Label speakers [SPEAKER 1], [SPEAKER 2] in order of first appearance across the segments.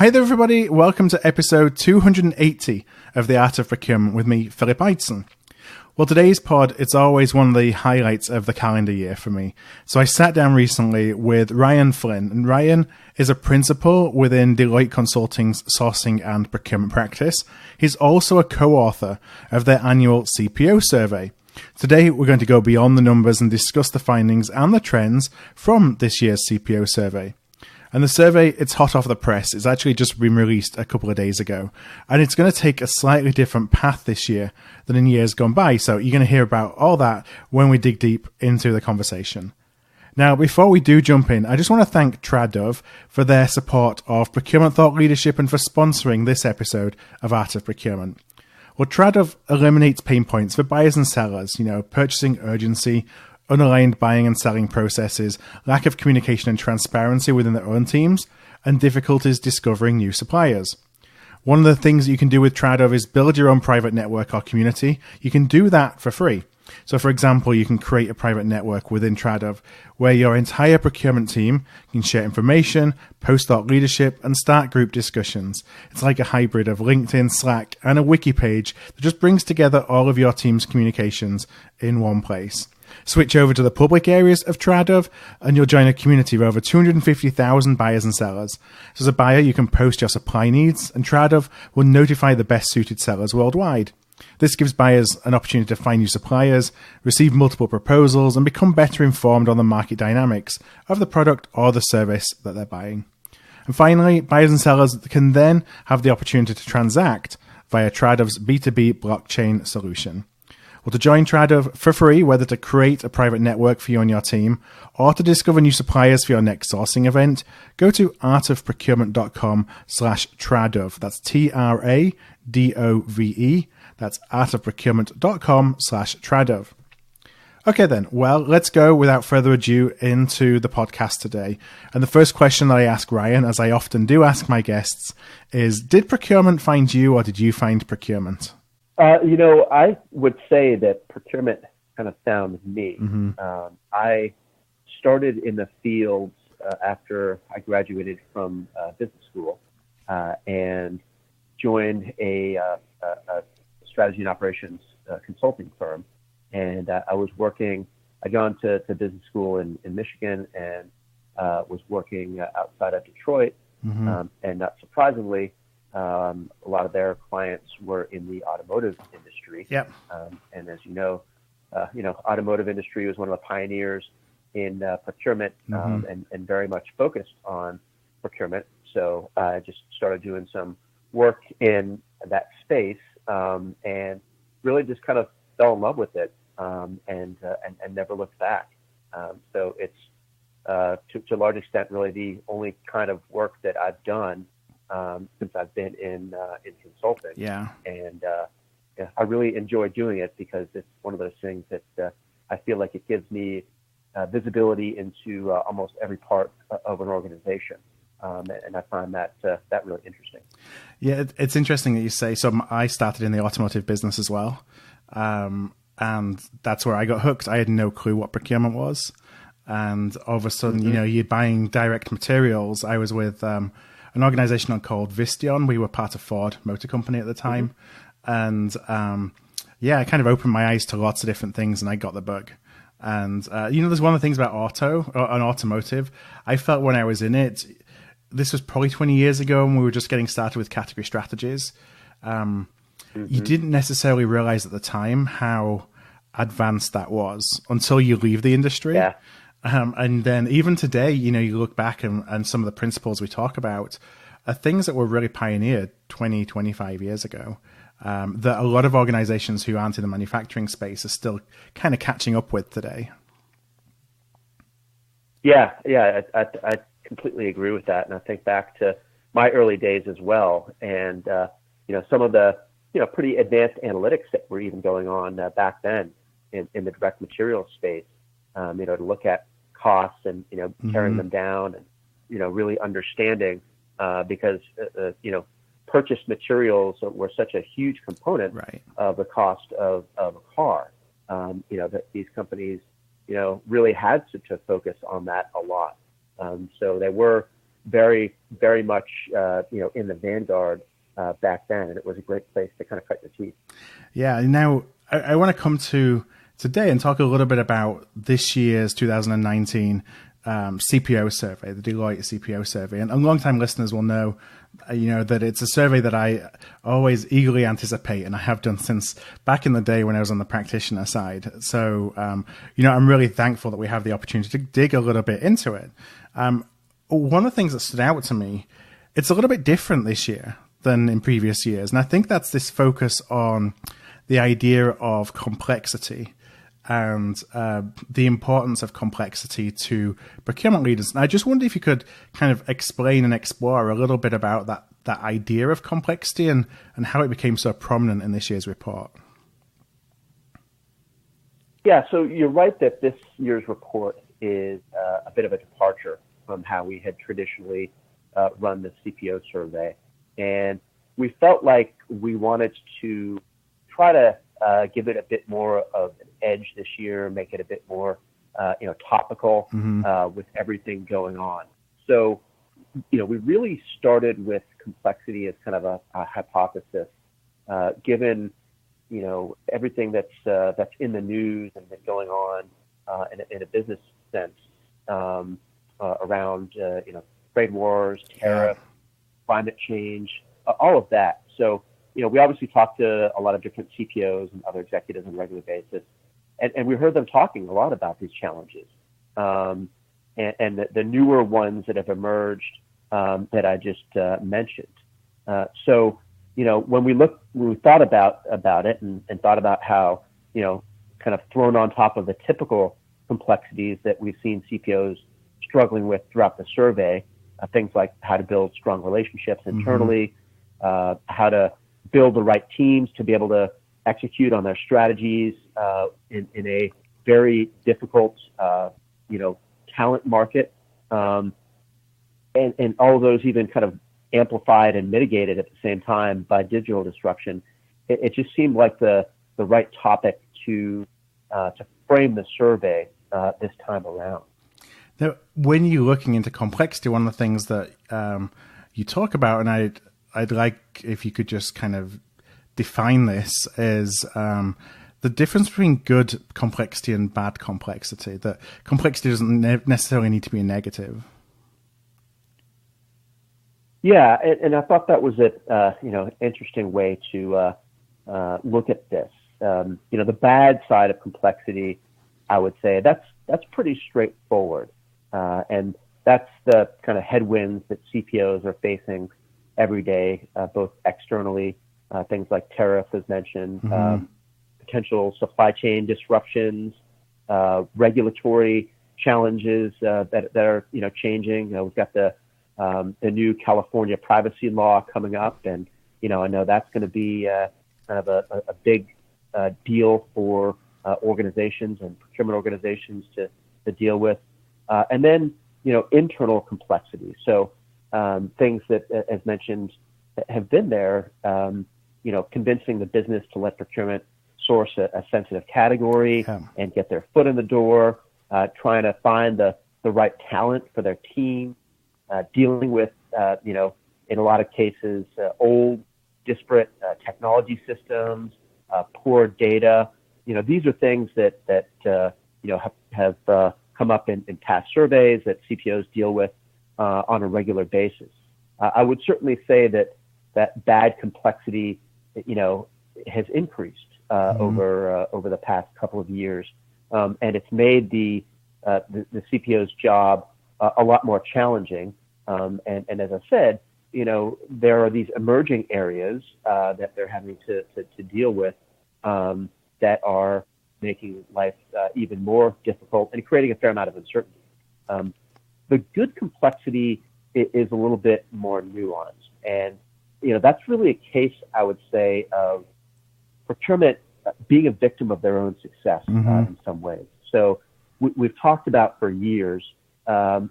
[SPEAKER 1] Hi there, everybody. Welcome to episode 280 of The Art of Procurement with me, Philip Eidson. Well, today's pod, it's always one of the highlights of the calendar year for me. So I sat down recently with Ryan Flynn, and Ryan is a principal within Deloitte Consulting's sourcing and procurement practice. He's also a co-author of their annual CPO survey. Today, we're going to go beyond the numbers and discuss the findings and the trends from this year's CPO survey. And the survey, it's hot off the press. It's actually just been released a couple of days ago. And it's going to take a slightly different path this year than in years gone by. So you're going to hear about all that when we dig deep into the conversation. Now, before we do jump in, I just want to thank Tradove for their support of Procurement Thought Leadership and for sponsoring this episode of Art of Procurement. Well, Tradove eliminates pain points for buyers and sellers, purchasing urgency, unaligned buying and selling processes, lack of communication and transparency within their own teams, and difficulties discovering new suppliers. One of the things that you can do with Tradove is build your own private network or community. You can do that for free. So, for example, you can create a private network within Tradove where your entire procurement team can share information, post thought leadership, and start group discussions. It's like a hybrid of LinkedIn, Slack, and a wiki page that just brings together all of your team's communications in one place. Switch over to the public areas of Tradove and you'll join a community of over 250,000 buyers and sellers. So as a buyer, you can post your supply needs and Tradove will notify the best suited sellers worldwide. This gives buyers an opportunity to find new suppliers, receive multiple proposals, and become better informed on the market dynamics of the product or the service that they're buying. And finally, buyers and sellers can then have the opportunity to transact via Tradove's B2B blockchain solution. Well, to join Tradove for free, whether to create a private network for you and your team or to discover new suppliers for your next sourcing event, go to artofprocurement.com/Tradove. That's TRADOVE. That's artofprocurement.com/Tradove. Okay then, well, let's go without further ado into the podcast today. And the first question that I ask Ryan, as I often do ask my guests, is did procurement find you or did you find procurement?
[SPEAKER 2] I would say that procurement kind of found me. Mm-hmm. I started in the field after I graduated from business school and joined a strategy and operations consulting firm. And I was working, I'd gone to business school in Michigan and was working outside of Detroit. Mm-hmm. And not surprisingly, a lot of their clients were in the automotive industry.
[SPEAKER 1] Yep.
[SPEAKER 2] And as you know, automotive industry was one of the pioneers in procurement, mm-hmm. and very much focused on procurement. So I just started doing some work in that space, and really just kind of fell in love with it, and never looked back. So it's to a large extent really the only kind of work that I've done since I've been in consulting.
[SPEAKER 1] Yeah.
[SPEAKER 2] And I really enjoy doing it because it's one of those things that I feel like it gives me visibility into almost every part of an organization. And I find that really interesting.
[SPEAKER 1] Yeah, it's interesting that you say. So I started in the automotive business as well. And that's where I got hooked. I had no clue what procurement was. And all of a sudden, mm-hmm. You're buying direct materials. I was with an organization called Visteon. We were part of Ford Motor Company at the time. Mm-hmm. And it kind of opened my eyes to lots of different things and I got the bug. And, there's one of the things about automotive. I felt when I was in it, this was probably 20 years ago and we were just getting started with category strategies. Mm-hmm. You didn't necessarily realize at the time how advanced that was until you leave the industry.
[SPEAKER 2] Yeah.
[SPEAKER 1] And then even today, you look back and some of the principles we talk about are things that were really pioneered 20, 25 years ago, that a lot of organizations who aren't in the manufacturing space are still kind of catching up with today.
[SPEAKER 2] Yeah, I completely agree with that. And I think back to my early days as well. And, some of the, pretty advanced analytics that were even going on back then in the direct materials space, to look at costs and, mm-hmm. tearing them down and, really understanding, because, purchased materials were such a huge component
[SPEAKER 1] right.
[SPEAKER 2] of the cost of a car, that these companies, really had to focus on that a lot. So they were, very, very much, in the vanguard back then, and it was a great place to kind of cut your teeth.
[SPEAKER 1] Yeah. Now, I want to come to today and talk a little bit about this year's 2019 CPO survey, the Deloitte CPO survey. And longtime listeners will know, that it's a survey that I always eagerly anticipate, and I have done since back in the day when I was on the practitioner side. So, I'm really thankful that we have the opportunity to dig a little bit into it. One of the things that stood out to me, it's a little bit different this year than in previous years. And I think that's this focus on the idea of complexity and the importance of complexity to procurement leaders. And I just wonder if you could kind of explain and explore a little bit about that idea of complexity and how it became so prominent in this year's report.
[SPEAKER 2] Yeah, so you're right that this year's report is a bit of a departure from how we had traditionally run the CPO survey. And we felt like we wanted to try to give it a bit more of an edge this year, make it a bit more, topical with everything going on. So, we really started with complexity as kind of a hypothesis, given, everything that's in the news and been going on in a business sense around, trade wars, tariffs, climate change, all of that. So, we obviously talked to a lot of different CPOs and other executives on a regular basis, and we heard them talking a lot about these challenges, and the newer ones that have emerged that I just mentioned. So, when we thought about it and thought about how, kind of thrown on top of the typical complexities that we've seen CPOs struggling with throughout the survey, things like how to build strong relationships internally, how to build the right teams to be able to execute on their strategies in a very difficult, talent market, and all of those even kind of amplified and mitigated at the same time by digital disruption. It just seemed like the right topic to frame the survey this time around.
[SPEAKER 1] Now, when you're looking into complexity, one of the things that you talk about, and I'd like if you could just kind of define this, is the difference between good complexity and bad complexity. That complexity doesn't necessarily need to be a negative.
[SPEAKER 2] Yeah, and I thought that was an interesting way to look at this. The bad side of complexity, I would say that's pretty straightforward, and that's the kind of headwinds that CPOs are facing every day, both externally, things like tariffs, as mentioned, potential supply chain disruptions, regulatory challenges that are changing. We've got the new California privacy law coming up, and I know that's going to be kind of a big deal for organizations and procurement organizations to deal with, and then internal complexity. So things that, as mentioned, have been there. Convincing the business to let procurement source a sensitive category and get their foot in the door, trying to find the right talent for their team, dealing with, in a lot of cases, old, disparate technology systems, poor data. These are things that have come up in past surveys that CPOs deal with on a regular basis. I would certainly say that bad complexity, has increased over the past couple of years, and it's made the CPO's job a lot more challenging. And as I said, there are these emerging areas that they're having to deal with that are making life even more difficult and creating a fair amount of uncertainty. The good complexity is a little bit more nuanced, and that's really a case, I would say, of procurement being a victim of their own success in some ways. So we've talked about for years, how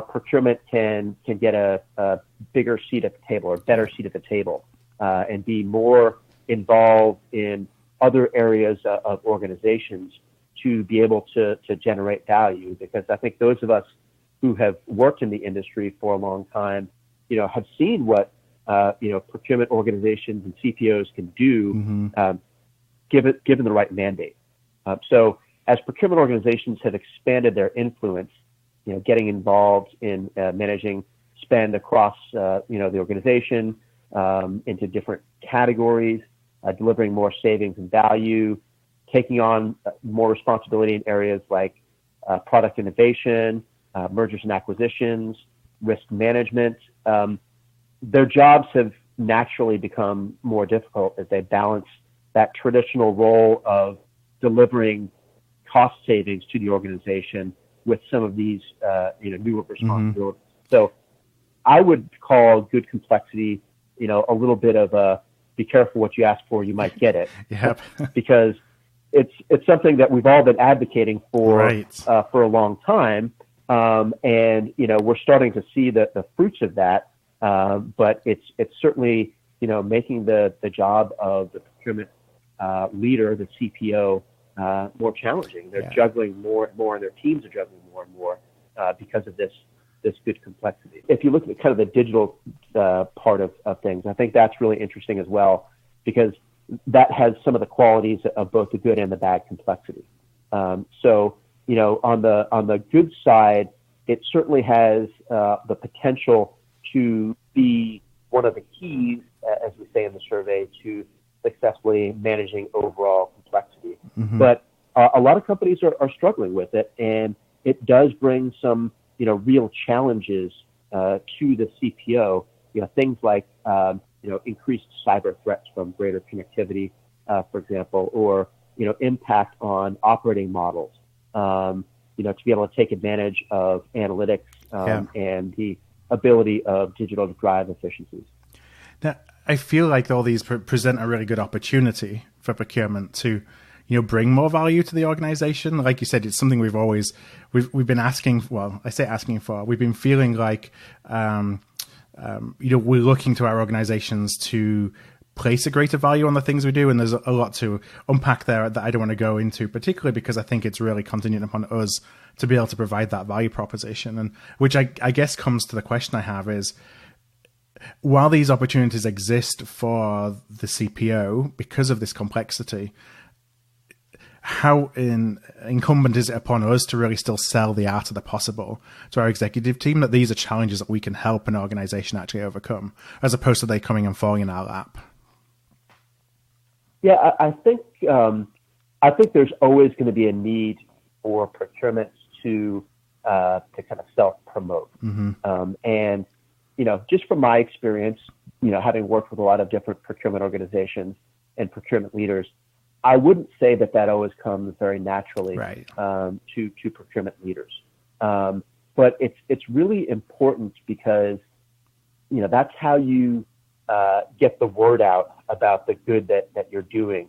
[SPEAKER 2] procurement can get a bigger seat at the table or better seat at the table, and be more involved in other areas of organizations to be able to generate value. Because I think those of us who have worked in the industry for a long time, have seen what, procurement organizations and CPOs can do, given the right mandate. So as procurement organizations have expanded their influence, getting involved in managing spend across, the organization into different categories, delivering more savings and value, taking on more responsibility in areas like product innovation, mergers and acquisitions, risk management. Their jobs have naturally become more difficult as they balance that traditional role of delivering cost savings to the organization with some of these, newer responsibilities. So I would call good complexity, a little bit of a be careful what you ask for, you might get it.
[SPEAKER 1] Yep.
[SPEAKER 2] Because it's something that we've all been advocating for a long time. And, we're starting to see the fruits of that. But it's certainly, making the job of the procurement leader, the CPO, more challenging. They're juggling more and more, and their teams are juggling more and more because of this good complexity. If you look at kind of the digital part of things, I think that's really interesting as well, because that has some of the qualities of both the good and the bad complexity. So, on the good side, it certainly has the potential to be one of the keys, as we say in the survey, to successfully managing overall complexity. But a lot of companies are struggling with it, and it does bring some, real challenges to the CPO. Things like increased cyber threats from greater connectivity, for example, or impact on operating models. To be able to take advantage of analytics and the ability of digital to drive efficiencies.
[SPEAKER 1] Now, I feel like all these present a really good opportunity for procurement to, bring more value to the organization. Like you said, it's something we've been asking. Well, I say asking for. We've been feeling like, we're looking to our organizations to place a greater value on the things we do, and there's a lot to unpack there that I don't want to go into, particularly because I think it's really contingent upon us to be able to provide that value proposition. And which I guess comes to the question I have is, while these opportunities exist for the CPO because of this complexity, how incumbent is it upon us to really still sell the art of the possible to our executive team, that these are challenges that we can help an organization actually overcome, as opposed to they coming and falling in our lap?
[SPEAKER 2] Yeah, I think there's always going to be a need for procurement to kind of self-promote. And just from my experience, having worked with a lot of different procurement organizations and procurement leaders, I wouldn't say that always comes very naturally to procurement leaders. But it's really important because, that's how you get the word out about the good that you're doing.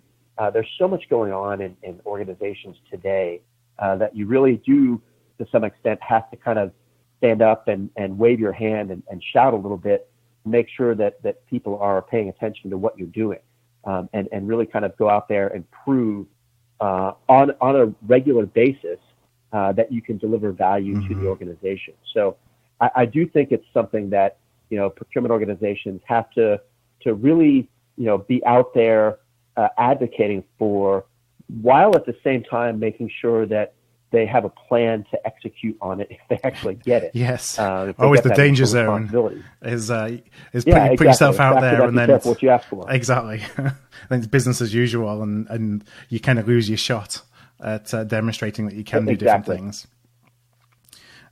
[SPEAKER 2] There's so much going on in organizations today that you really do, to some extent, have to kind of stand up and wave your hand and shout a little bit, make sure that people are paying attention to what you're doing, and really kind of go out there and prove on a regular basis that you can deliver value to the organization. So I do think it's something that procurement organizations have to really be out there advocating for, while at the same time making sure that they have a plan to execute on it if they actually get it.
[SPEAKER 1] Yes, always the danger zone is put yourself out there and then
[SPEAKER 2] careful what you ask for.
[SPEAKER 1] Exactly. Then it's business as usual, and you kind of lose your shot at demonstrating that you can do different things.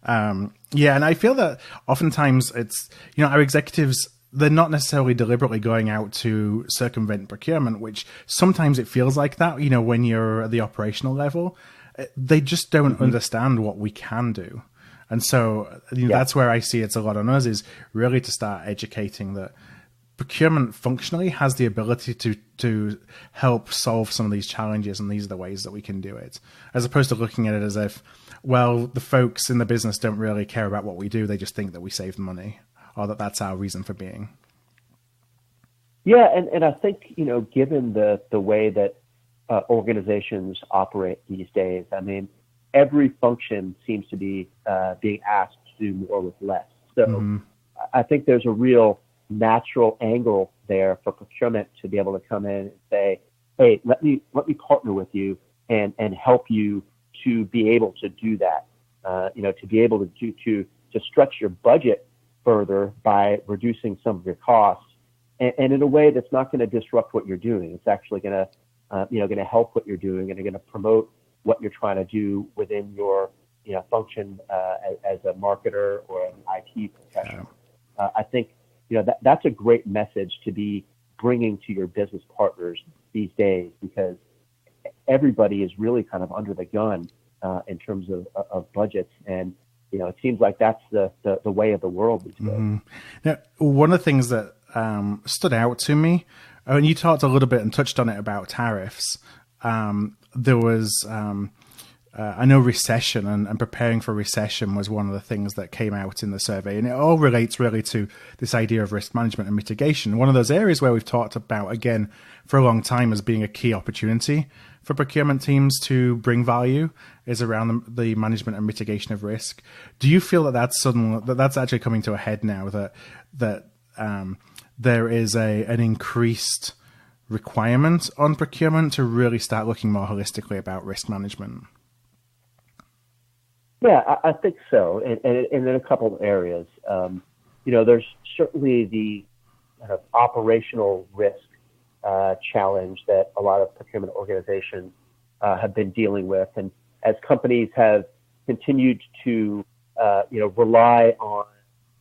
[SPEAKER 1] And I feel that oftentimes it's, our executives, they're not necessarily deliberately going out to circumvent procurement, which sometimes it feels like that, when you're at the operational level. They just don't understand what we can do. And so that's where I see it's a lot on us, is really to start educating that procurement functionally has the ability to help solve some of these challenges, and these are the ways that we can do it, as opposed to looking at it as if, well, the folks in the business don't really care about what we do. They just think that we save money, or that's our reason for being.
[SPEAKER 2] Yeah, and I think, given the way that organizations operate these days, I mean, every function seems to be being asked do more with less. So I think there's a real natural angle there for procurement to be able to come in and say, hey, let me partner with you and help you to be able to do that. To be able to stretch your budget further by reducing some of your costs, and in a way that's not going to disrupt what you're doing. It's actually going to help what you're doing, and going to promote what you're trying to do within your function as a marketer or an IT professional. I think that's a great message to be bringing to your business partners these days, because everybody is really kind of under the gun in terms of budgets, and it seems like that's the way of the world these days.
[SPEAKER 1] Now, one of the things that stood out to me, and you talked a little bit and touched on it about tariffs, there was I know recession and preparing for recession was one of the things that came out in the survey, and it all relates really to this idea of risk management and mitigation. One of those areas where we've talked about, again, for a long time as being a key opportunity for procurement teams to bring value is around the management and mitigation of risk. Do you feel that that's actually coming to a head now, that there is an increased requirement on procurement to really start looking more holistically about risk management?
[SPEAKER 2] Yeah, I think so, and in a couple of areas. There's certainly the kind of operational risk challenge that a lot of procurement organizations have been dealing with, and as companies have continued to rely on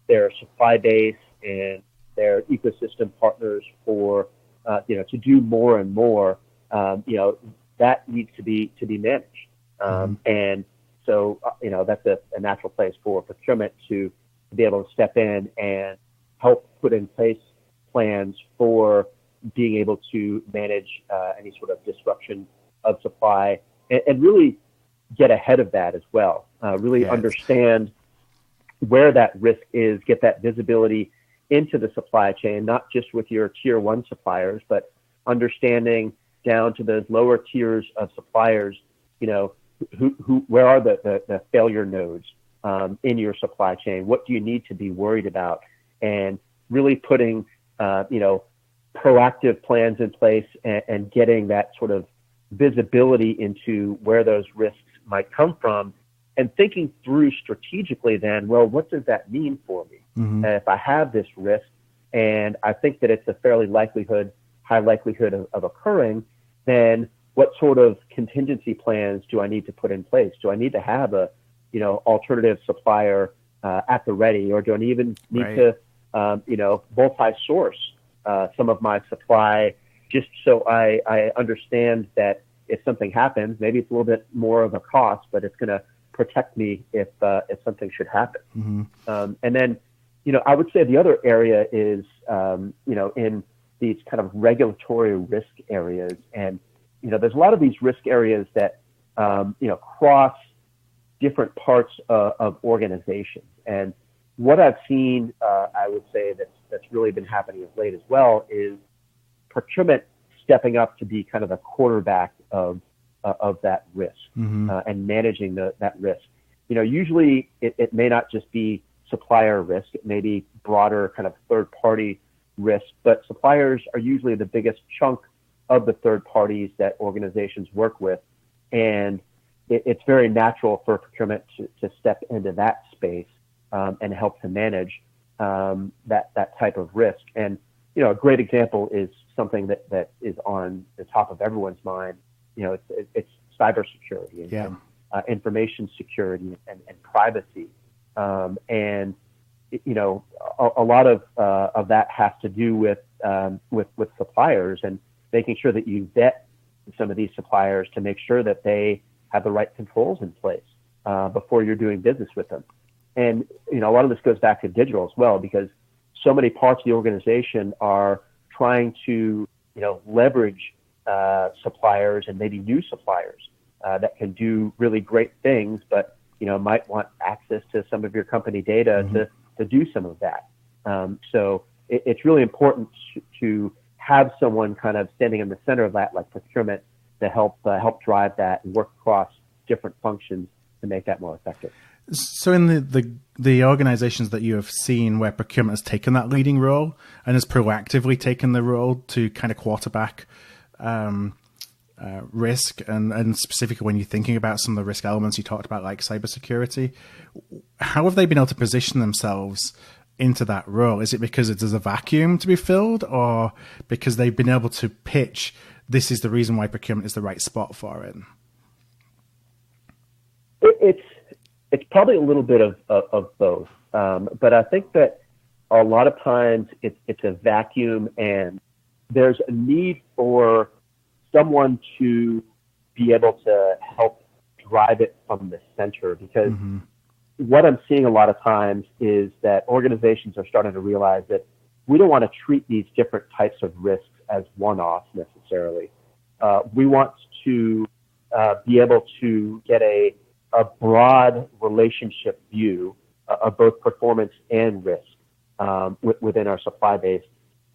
[SPEAKER 2] their supply base and their ecosystem partners for to do more and more, that needs to be managed, and so, that's a natural place for procurement to be able to step in and help put in place plans for being able to manage any sort of disruption of supply, and really get ahead of that as well. Really understand where that risk is, get that visibility into the supply chain, not just with your tier one suppliers, but understanding down to those lower tiers of suppliers, where are the failure nodes in your supply chain? What do you need to be worried about? And really putting, proactive plans in place and getting that sort of visibility into where those risks might come from, and thinking through strategically then, well, what does that mean for me? And if I have this risk and I think that it's a fairly high likelihood of occurring, then what sort of contingency plans do I need to put in place? Do I need to have a, alternative supplier at the ready, or do I even need to, multi-source some of my supply, just so I understand that if something happens, maybe it's a little bit more of a cost, but it's going to protect me if something should happen. And then, I would say the other area is, in these kind of regulatory risk areas, and there's a lot of these risk areas that, cross different parts of organizations. And what I've seen, I would say that's really been happening of late as well, is procurement stepping up to be kind of the quarterback of that risk, and managing that risk. Usually it may not just be supplier risk, it may be broader kind of third-party risk, but suppliers are usually the biggest chunk of the third parties that organizations work with. And it's very natural for procurement to step into that space and help to manage that type of risk. And, a great example is something that is on the top of everyone's mind. It's cybersecurity and information security and privacy. And, a lot of that has to do with suppliers, and making sure that you vet some of these suppliers to make sure that they have the right controls in place before you're doing business with them. And, a lot of this goes back to digital as well, because so many parts of the organization are trying to, leverage suppliers and maybe new suppliers that can do really great things, but, might want access to some of your company data to do some of that. So it's really important to have someone kind of standing in the center of that, like procurement, to help drive that and work across different functions to make that more effective.
[SPEAKER 1] So in the organizations that you have seen where procurement has taken that leading role and has proactively taken the role to kind of quarterback risk, and specifically when you're thinking about some of the risk elements you talked about, like cybersecurity, how have they been able to position themselves into that role? Is it because there's a vacuum to be filled, or because they've been able to pitch, this is the reason why procurement is the right spot for it?
[SPEAKER 2] It's probably a little bit of both. But I think that a lot of times it's a vacuum, and there's a need for someone to be able to help drive it from the center, because what I'm seeing a lot of times is that organizations are starting to realize that we don't want to treat these different types of risks as one-offs necessarily. We want to be able to get a broad relationship view of both performance and risk within our supply base.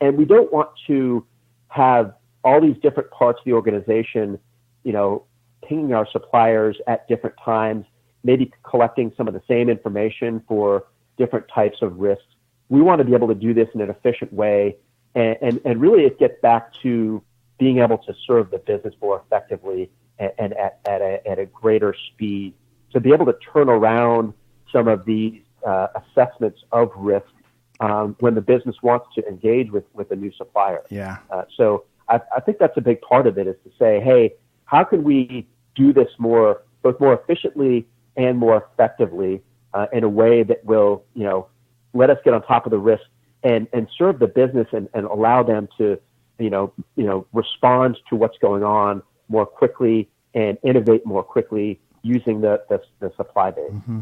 [SPEAKER 2] And we don't want to have all these different parts of the organization, pinging our suppliers at different times, maybe collecting some of the same information for different types of risks. We want to be able to do this in an efficient way. And really it gets back to being able to serve the business more effectively and at a greater speed. To be able to turn around some of these assessments of risk when the business wants to engage with a new supplier.
[SPEAKER 1] Yeah.
[SPEAKER 2] So I think that's a big part of it, is to say, hey, how can we do this both more efficiently and more effectively in a way that will, let us get on top of the risk and serve the business and allow them to, respond to what's going on more quickly and innovate more quickly using the supply base.
[SPEAKER 1] Mm-hmm.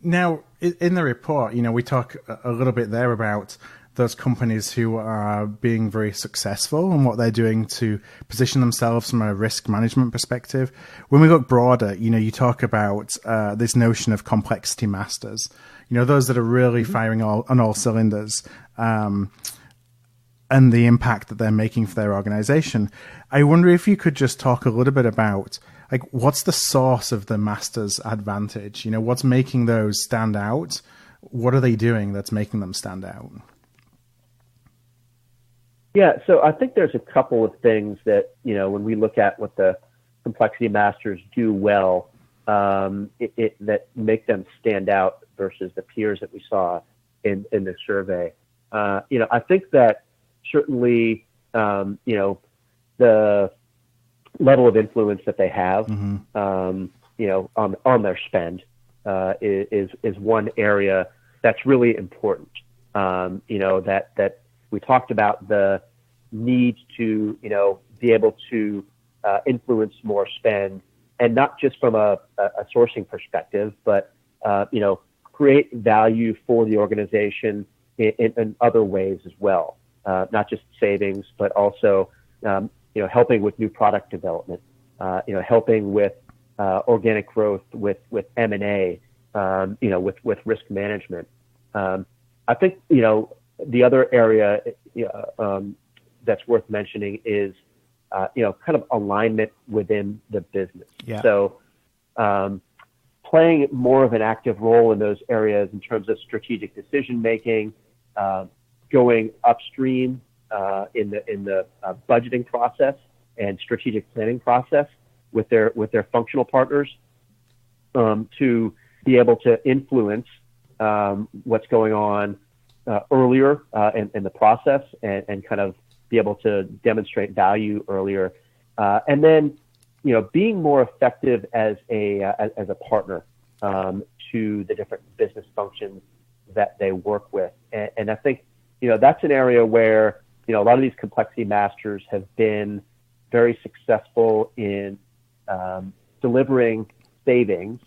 [SPEAKER 1] Now, in the report, we talk a little bit there about those companies who are being very successful and what they're doing to position themselves from a risk management perspective. When we look broader, you talk about this notion of complexity masters, those that are really firing on all cylinders, and the impact that they're making for their organization. I wonder if you could just talk a little bit about, what's the source of the master's advantage? What's making those stand out? What are they doing that's making them stand out?
[SPEAKER 2] Yeah, so I think there's a couple of things that, when we look at what the complexity masters do well, that make them stand out versus the peers that we saw in the survey. I think that certainly, the level of influence that they have, on their spend, is one area that's really important. That we talked about the need to, be able to influence more spend, and not just from a sourcing perspective, but, create value for the organization in other ways as well. Not just savings, but also, helping with new product development, helping with organic growth, with M&A, with risk management. I think, the other area that's worth mentioning is, kind of alignment within the business.
[SPEAKER 1] Yeah.
[SPEAKER 2] So playing more of an active role in those areas in terms of strategic decision making, going upstream in the budgeting process and strategic planning process with their functional partners, to be able to influence what's going on earlier in the process, and kind of be able to demonstrate value earlier, and then being more effective as a partner to the different business functions that they work with, and I think that's an area where a lot of these complexity masters have been very successful in delivering savings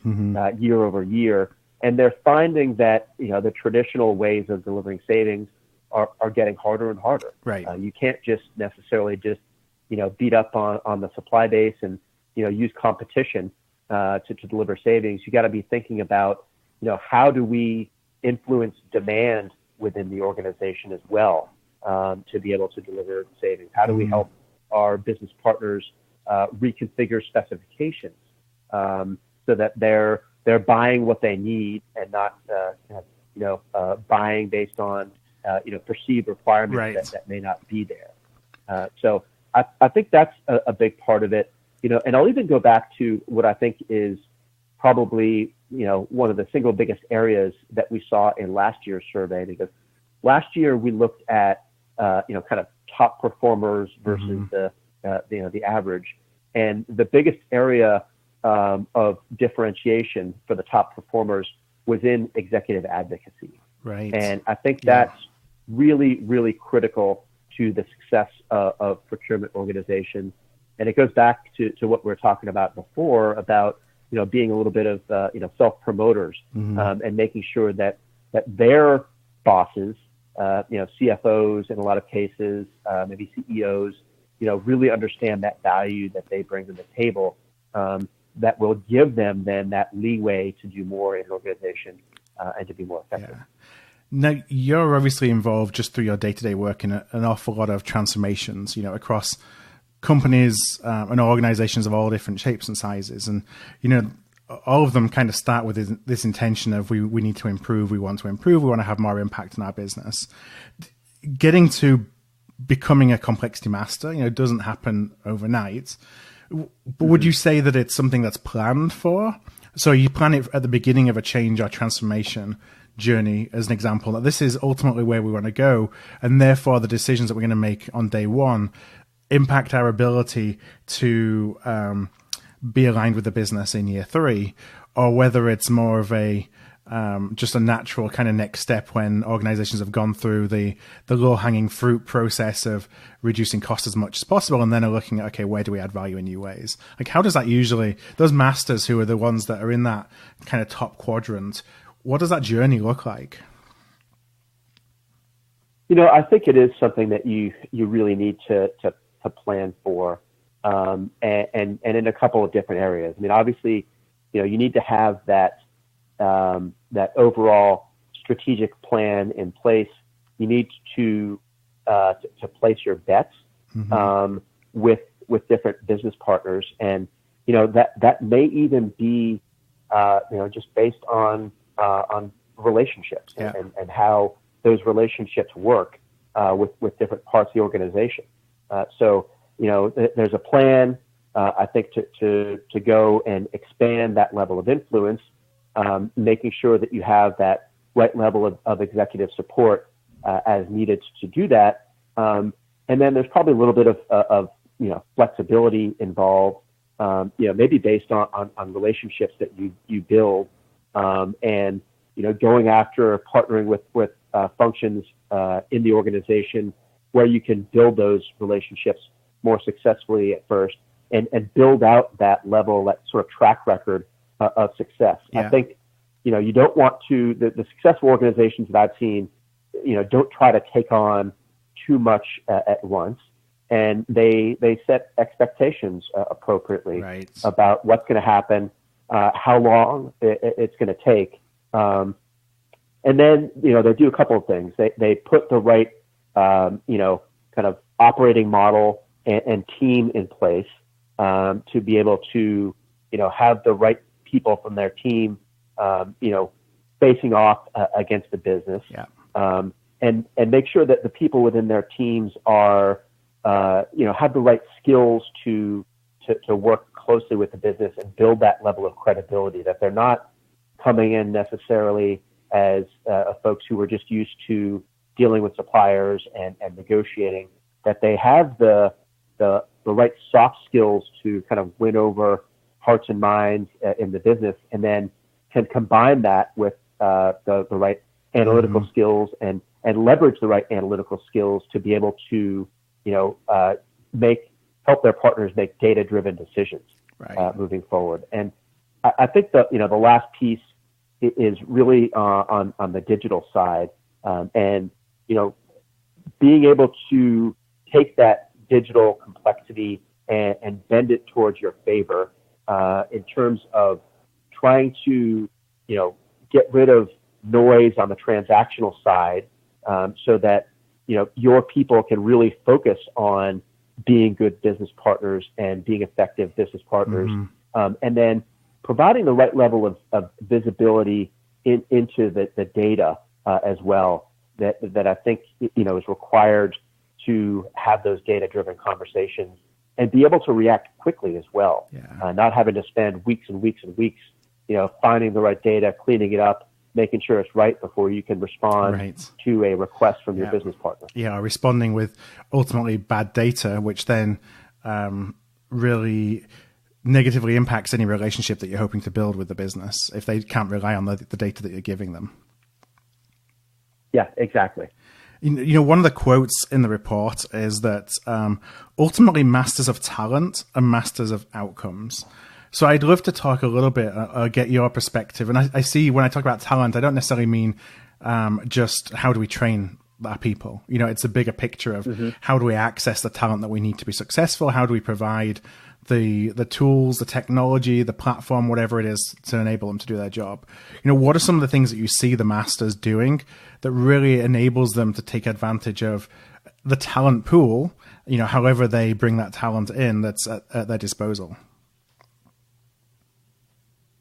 [SPEAKER 2] year over year. And they're finding that, the traditional ways of delivering savings are getting harder and harder.
[SPEAKER 1] Right.
[SPEAKER 2] You can't just necessarily beat up on the supply base and, use competition to deliver savings. You got to be thinking about, how do we influence demand within the organization as well, to be able to deliver savings? How do we help our business partners reconfigure specifications so that they're they're buying what they need and not buying based on perceived requirements
[SPEAKER 1] Right.
[SPEAKER 2] that may not be there. So I think that's a big part of it. And I'll even go back to what I think is probably one of the single biggest areas that we saw in last year's survey, because last year we looked at kind of top performers versus the average, and the biggest area of differentiation for the top performers was in executive advocacy.
[SPEAKER 1] Right.
[SPEAKER 2] And I think that's really, really critical to the success of procurement organizations. And it goes back to what we were talking about before about being a little bit of self-promoters, and making sure that their bosses, CFOs in a lot of cases, maybe CEOs, really understand that value that they bring to the table, that will give them then that leeway to do more in an organization and to be more effective.
[SPEAKER 1] Yeah. Now, you're obviously involved just through your day-to-day work in an awful lot of transformations, across companies and organizations of all different shapes and sizes. And, all of them kind of start with this intention of we need to improve, we want to have more impact in our business. Getting to becoming a complexity master, doesn't happen overnight. But would you say that it's something that's planned for? So you plan it at the beginning of a change or transformation journey, as an example, that this is ultimately where we want to go, and therefore the decisions that we're going to make on day one impact our ability to be aligned with the business in year 3, or whether it's more of a just a natural kind of next step when organizations have gone through the low-hanging fruit process of reducing costs as much as possible, and then are looking at, okay, where do we add value in new ways? Like, how does that usually, those masters who are the ones that are in that kind of top quadrant, what does that journey look like?
[SPEAKER 2] I think it is something that you really need to plan for, and in a couple of different areas. I mean, obviously, you need to have that overall strategic plan in place. You need to place your bets with different business partners, and that may even be just based on relationships and how those relationships work with different parts of the organization. So there's a plan, I think, to go and expand that level of influence, making sure that you have that right level of executive support as needed to do that. And then there's probably a little bit of flexibility involved, maybe based on relationships that you build, and going after partnering with functions in the organization where you can build those relationships more successfully at first, and build out that level, that sort of track record of success. Yeah. I think, you don't want to, the successful organizations that I've seen, don't try to take on too much at once. And they set expectations appropriately about what's going to happen, how long it's going to take. And then, they do a couple of things. They put the right, kind of operating model and team in place to be able to, have the right people from their team, facing off against the business, and make sure that the people within their teams are, have the right skills to work closely with the business and build that level of credibility, that they're not coming in necessarily as folks who were just used to dealing with suppliers and negotiating, that they have the right soft skills to kind of win over hearts and minds in the business, and then can combine that with the right analytical skills and leverage the right analytical skills to be able to, help their partners make data-driven decisions moving forward. And I think that, the last piece is really on the digital side, and, being able to take that digital complexity and bend it towards your favor, in terms of trying to, get rid of noise on the transactional side, so that, your people can really focus on being good business partners and being effective business partners. And then, providing the right level of visibility into the data as well that I think is required to have those data-driven conversations and be able to react quickly as well.
[SPEAKER 1] Yeah.
[SPEAKER 2] Not having to spend weeks and weeks and weeks, finding the right data, cleaning it up, making sure it's right before you can respond to a request from your business partner.
[SPEAKER 1] Yeah, responding with ultimately bad data, which then really negatively impacts any relationship that you're hoping to build with the business if they can't rely on the data that you're giving them.
[SPEAKER 2] Yeah, exactly.
[SPEAKER 1] One of the quotes in the report is that ultimately masters of talent are masters of outcomes. So I'd love to talk a little bit, get your perspective. And I see when I talk about talent, I don't necessarily mean just how do we train our people. It's a bigger picture of how do we access the talent that we need to be successful? How do we provide the tools, the technology, the platform, whatever it is to enable them to do their job? What are some of the things that you see the masters doing that really enables them to take advantage of the talent pool, however they bring that talent in that's at their disposal?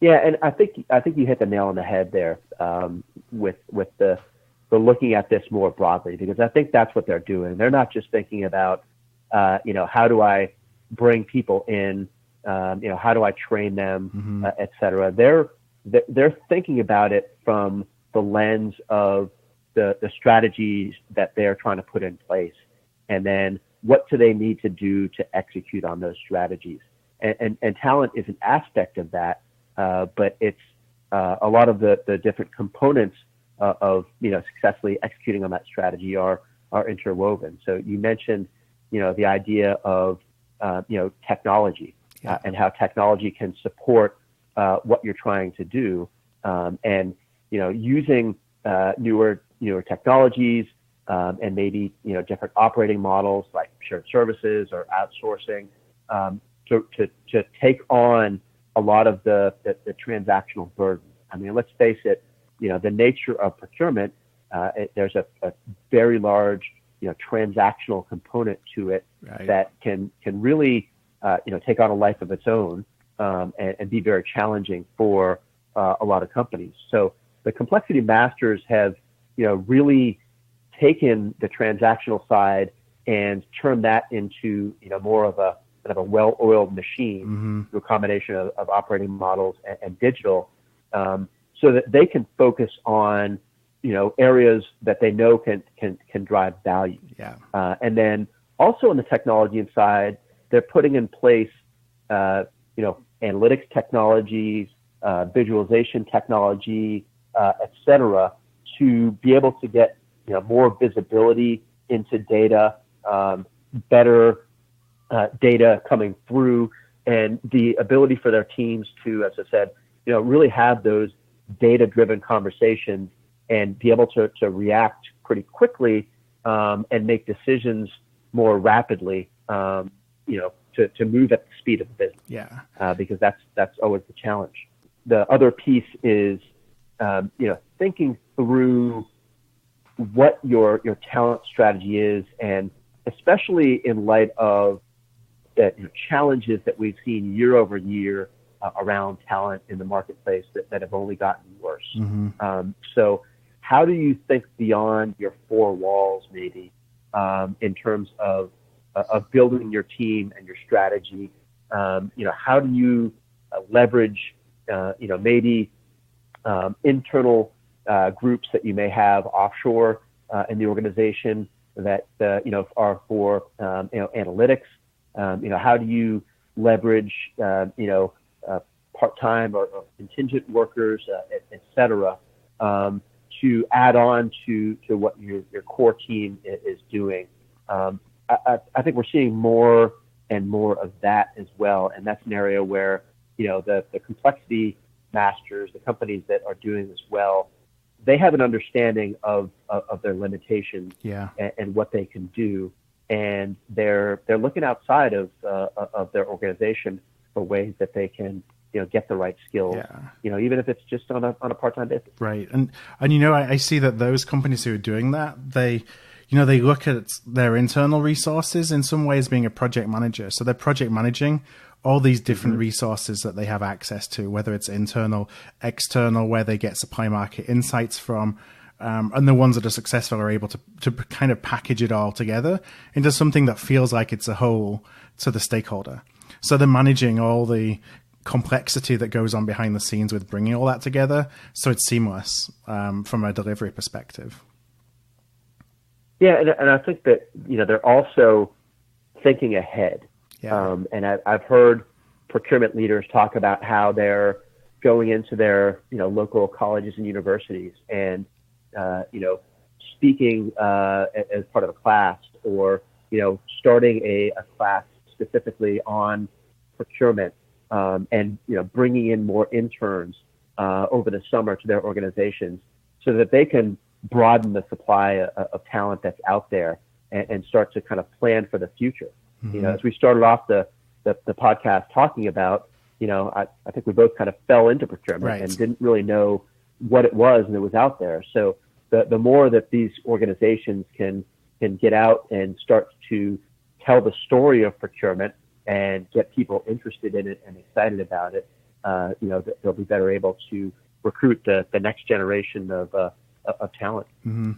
[SPEAKER 2] Yeah, and I think you hit the nail on the head there with the looking at this more broadly, because I think that's what they're doing. They're not just thinking about how do I bring people in, how do I train them, et cetera. They're thinking about it from the lens of the strategies that they're trying to put in place, and then what do they need to do to execute on those strategies. And talent is an aspect of that. But it's a lot of the different components of successfully executing on that strategy are interwoven. So you mentioned the idea of technology and how technology can support what you're trying to do, and using newer technologies and maybe different operating models like shared services or outsourcing to take on a lot of the transactional burden. I mean, let's face it, the nature of procurement, there's a very large, transactional component to it that can really, take on a life of its own and be very challenging for a lot of companies. So the complexity masters have, really taken the transactional side and turned that into, more of a well-oiled machine through a combination of operating models and digital, so that they can focus on, areas that they know can drive value.
[SPEAKER 1] Yeah.
[SPEAKER 2] And then also on the technology side, they're putting in place, analytics technologies, visualization technology, et cetera, to be able to get, more visibility into data, better data coming through, and the ability for their teams to, as I said, really have those data-driven conversations and be able to react pretty quickly and make decisions more rapidly, to move at the speed of the business.
[SPEAKER 1] Yeah.
[SPEAKER 2] Because that's always the challenge. The other piece is, thinking through what your talent strategy is, and especially in light of the challenges that we've seen year over year around talent in the marketplace that have only gotten worse. So how do you think beyond your four walls, maybe, in terms of building your team and your strategy? How do you leverage, maybe internal groups that you may have offshore in the organization that are for analytics? How do you leverage part-time or contingent workers, et cetera, to add on to what your core team is doing? I think we're seeing more and more of that as well, and that's an area where the complexity masters, the companies that are doing this well, they have an understanding of their limitations and what they can do, and they're looking outside of their organization for ways that they can get the right skills. Even if it's just on a part-time basis. Right,
[SPEAKER 1] and I see that those companies who are doing that, they look at their internal resources in some ways being a project manager. So they're project managing all these different resources that they have access to, whether it's internal, external, where they get supply market insights from. And the ones that are successful are able to kind of package it all together into something that feels like it's a whole to the stakeholder. So they're managing all the complexity that goes on behind the scenes with bringing all that together, so it's seamless from a delivery perspective.
[SPEAKER 2] Yeah, and I think that they're also thinking ahead.
[SPEAKER 1] Yeah.
[SPEAKER 2] And I've heard procurement leaders talk about how they're going into their local colleges and universities and speaking as part of a class, or starting a class specifically on procurement, and bringing in more interns over the summer to their organizations, so that they can broaden the supply of talent that's out there and start to kind of plan for the future. As we started off the podcast talking about, I think we both kind of fell into procurement and didn't really know what it was, and it was out there. So the more that these organizations can get out and start to tell the story of procurement and get people interested in it and excited about it, they'll be better able to recruit the next generation of talent.
[SPEAKER 1] Mm-hmm.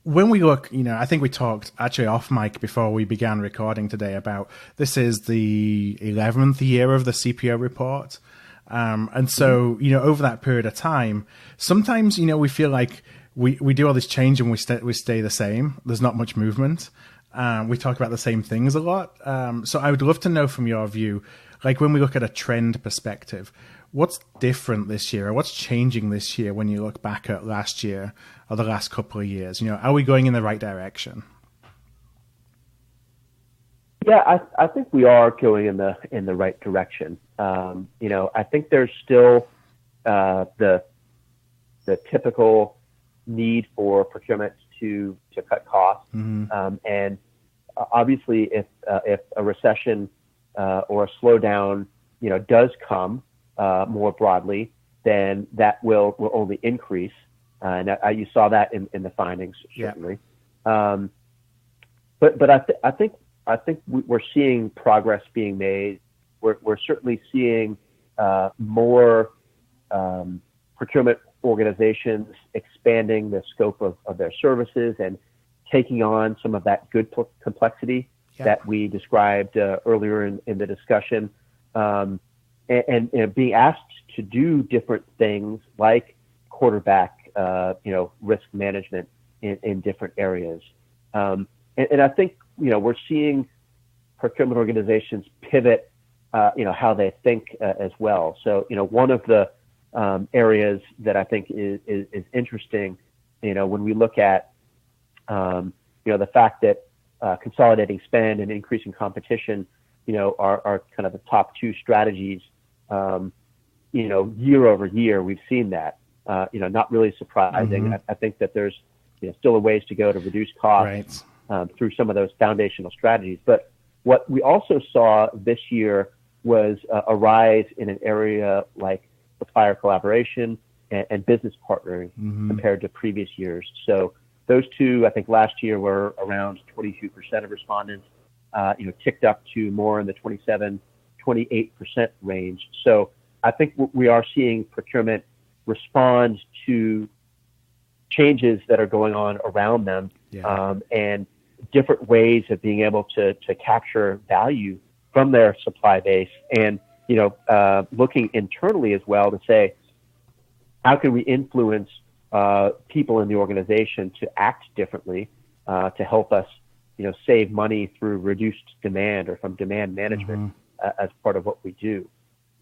[SPEAKER 1] When we look, I think we talked actually off mic before we began recording today about this is the 11th year of the CPO report. And so, over that period of time, sometimes, we feel like we do all this change and we stay the same. There's not much movement. We talk about the same things a lot. So I would love to know from your view, like when we look at a trend perspective, what's different this year, or what's changing this year when you look back at last year or the last couple of years? Are we going in the right direction?
[SPEAKER 2] Yeah, I think we are going in the right direction. I think there's still the typical need for procurement to cut costs, and obviously, if a recession or a slowdown does come more broadly, then that will only increase, and you saw that in the findings certainly. Yeah. But I think we're seeing progress being made. We're certainly seeing more procurement organizations expanding the scope of their services and taking on some of that good complexity that we described earlier in the discussion, and being asked to do different things like quarterback, risk management in different areas. And I think, we're seeing procurement organizations pivot, how they think as well. So, one of the areas that I think is interesting, when we look at, the fact that consolidating spend and increasing competition, are kind of the top two strategies. Year over year, we've seen that. Not really surprising. I think that there's still a ways to go to reduce costs through some of those foundational strategies. But what we also saw this year was a rise in an area like supplier collaboration and business partnering compared to previous years. So those two, I think last year were around 22% of respondents, ticked up to more in the 27, 28% range. So I think we are seeing procurement respond to changes that are going on around them, and different ways of being able to capture value from their supply base, and looking internally as well to say, how can we influence people in the organization to act differently to help us save money through reduced demand or from demand management as part of what we do.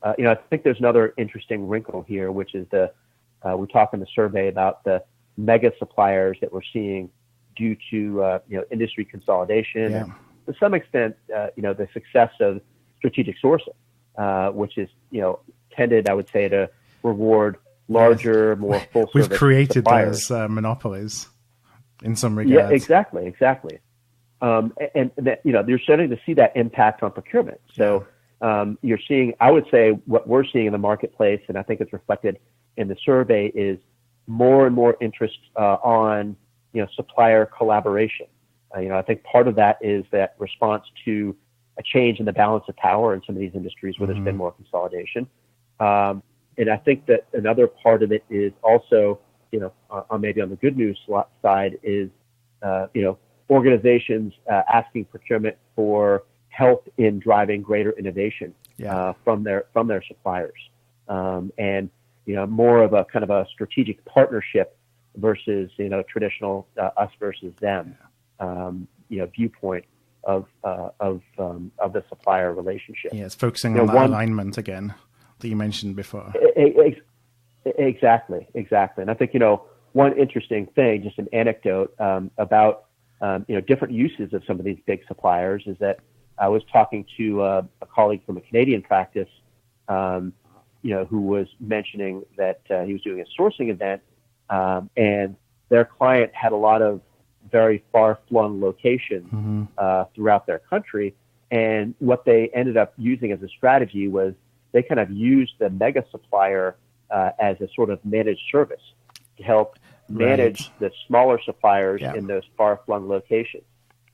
[SPEAKER 2] I think there's another interesting wrinkle here, which is we talk in the survey about the mega suppliers that we're seeing due to industry consolidation, and to some extent, the success of strategic sourcing, which is tended, I would say, to reward larger, more full service.
[SPEAKER 1] We've created
[SPEAKER 2] suppliers.
[SPEAKER 1] Those monopolies in some regards.
[SPEAKER 2] Yeah, exactly. And that, you're starting to see that impact on procurement. So you're seeing, I would say, what we're seeing in the marketplace, and I think it's reflected in the survey, is more and more interest on supplier collaboration. I think part of that is that response to change in the balance of power in some of these industries where there's been more consolidation. And I think that another part of it is also, maybe on the good news side is, organizations asking procurement for help in driving greater innovation from their suppliers, and more of a kind of a strategic partnership versus traditional us versus them viewpoint of the supplier relationship.
[SPEAKER 1] Yeah, it's focusing on that alignment again that you mentioned before.
[SPEAKER 2] Exactly. And I think one interesting thing, just an anecdote about different uses of some of these big suppliers, is that I was talking to a colleague from a Canadian practice, who was mentioning that he was doing a sourcing event, and their client had a lot of very far-flung locations throughout their country. And what they ended up using as a strategy was they kind of used the mega supplier as a sort of managed service to help manage the smaller suppliers in those far-flung locations.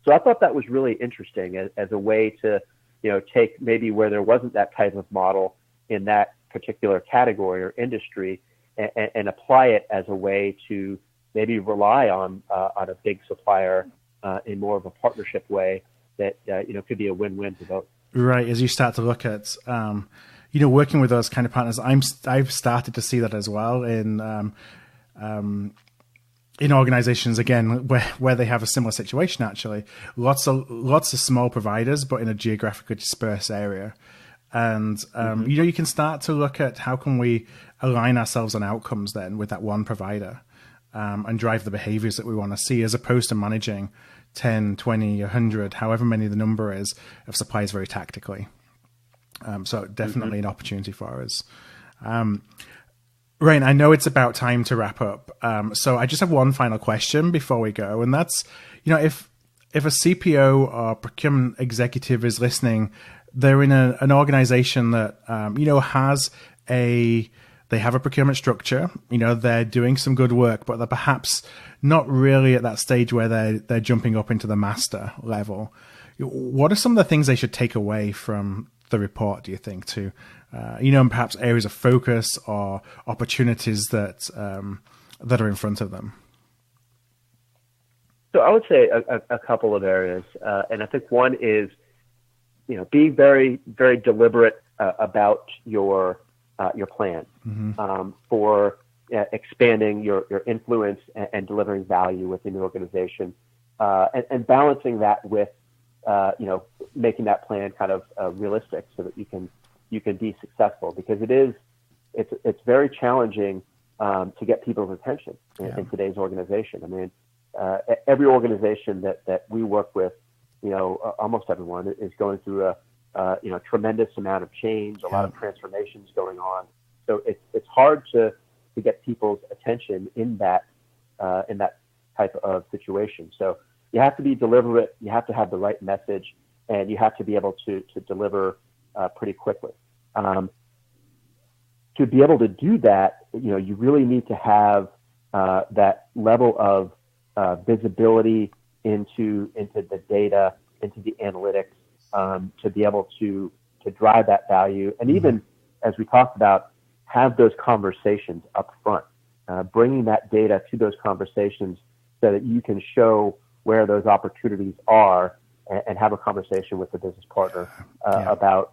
[SPEAKER 2] So I thought that was really interesting as a way to, take maybe where there wasn't that type of model in that particular category or industry and apply it as a way to maybe rely on a big supplier in more of a partnership way that, could be a win-win for both.
[SPEAKER 1] Right. As you start to look at, working with those kind of partners, I've started to see that as well in organizations, again, where they have a similar situation. Actually, lots of small providers, but in a geographically dispersed area. And you can start to look at how can we align ourselves on outcomes then with that one provider, and drive the behaviors that we want to see, as opposed to managing 10, 20, 100, however many the number is, of suppliers very tactically. So definitely an opportunity for us. Rain, I know it's about time to wrap up. So I just have one final question before we go. And that's, if a CPO or procurement executive is listening, they're in an organization that, they have a procurement structure, they're doing some good work, but they're perhaps not really at that stage where they're jumping up into the master level. What are some of the things they should take away from the report, do you think, to, and perhaps areas of focus or opportunities that are in front of them?
[SPEAKER 2] So I would say a couple of areas. And I think one is, being very, very deliberate about your plan for expanding your influence and delivering value within the organization, and balancing that with, making that plan kind of realistic so that you can be successful, because it's very challenging to get people's attention in today's organization. I mean, every organization that we work with, almost everyone is going through a tremendous amount of change, a lot of transformations going on. So it's hard to get people's attention in that type of situation. So you have to be deliberate, you have to have the right message, and you have to be able to deliver pretty quickly. To be able to do that, you really need to have that level of visibility into the data, into the analytics, to be able to drive that value. And even, as we talked about, have those conversations up front, bringing that data to those conversations so that you can show where those opportunities are, and have a conversation with the business partner about,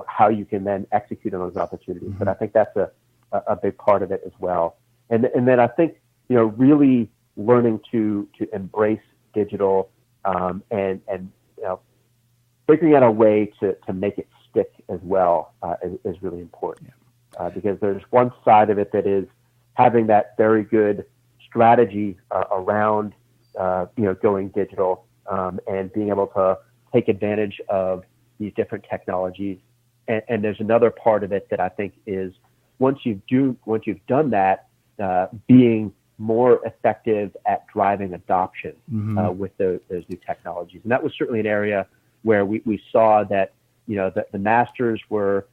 [SPEAKER 2] how you can then execute on those opportunities. But I think that's a big part of it as well. And then I think, really learning to embrace digital, and figuring out a way to make it stick as well is really important. Because there's one side of it that is having that very good strategy around going digital, and being able to take advantage of these different technologies. And there's another part of it that I think is once you've done that, being more effective at driving adoption with those new technologies. And that was certainly an area where we saw that the masters were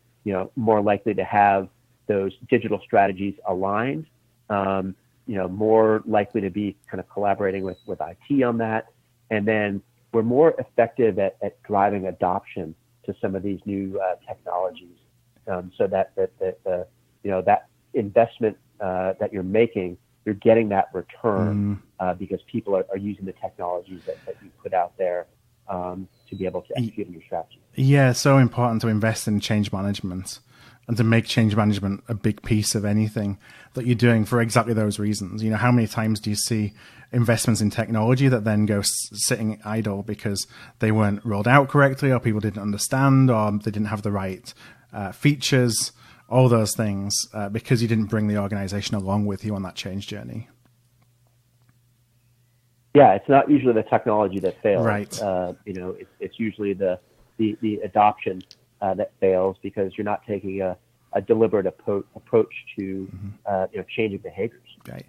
[SPEAKER 2] more likely to have those digital strategies aligned, more likely to be kind of collaborating with IT on that, and then we're more effective at driving adoption to some of these new technologies, so that that investment that you're making, you're getting that return because people are using the technologies that you put out there to be able to execute on your strategy.
[SPEAKER 1] Yeah, it's so important to invest in change management and to make change management a big piece of anything that you're doing for exactly those reasons. You know, how many times do you see investments in technology that then go sitting idle because they weren't rolled out correctly, or people didn't understand, or they didn't have the right features, all those things, because you didn't bring the organization along with you on that change journey?
[SPEAKER 2] Yeah, it's not usually the technology that fails.
[SPEAKER 1] Right.
[SPEAKER 2] It's usually the adoption that fails because you're not taking a deliberate approach to changing behaviors.
[SPEAKER 1] Right.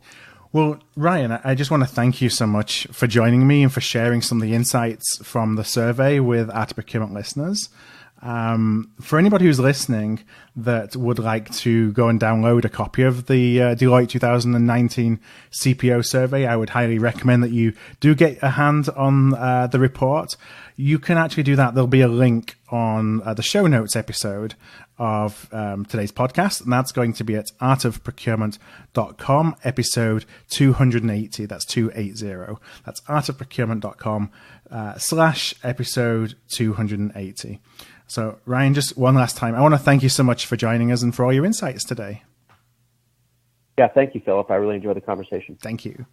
[SPEAKER 1] Well, Ryan, I just want to thank you so much for joining me and for sharing some of the insights from the survey with Art of Procurement listeners. For anybody who's listening that would like to go and download a copy of the Deloitte 2019 CPO survey, I would highly recommend that you do get a hand on the report. You can actually do that. There'll be a link on the show notes episode of today's podcast, and that's going to be at artofprocurement.com, episode 280. That's 280. That's artofprocurement.com /episode 280. So, Ryan, just one last time, I want to thank you so much for joining us and for all your insights today.
[SPEAKER 2] Yeah, thank you, Philip. I really enjoyed the conversation.
[SPEAKER 1] Thank you.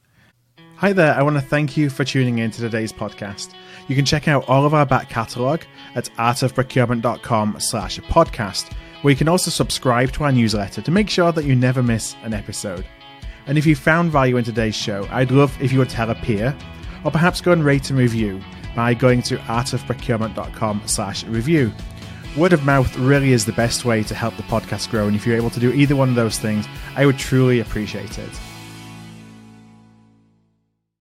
[SPEAKER 1] Hi there. I want to thank you for tuning in to today's podcast. You can check out all of our back catalogue at artofprocurement.com /podcast, where you can also subscribe to our newsletter to make sure that you never miss an episode. And if you found value in today's show, I'd love if you would tell a peer, or perhaps go and rate and review by going to artofprocurement.com /review. Word of mouth really is the best way to help the podcast grow, and if you're able to do either one of those things, I would truly appreciate it.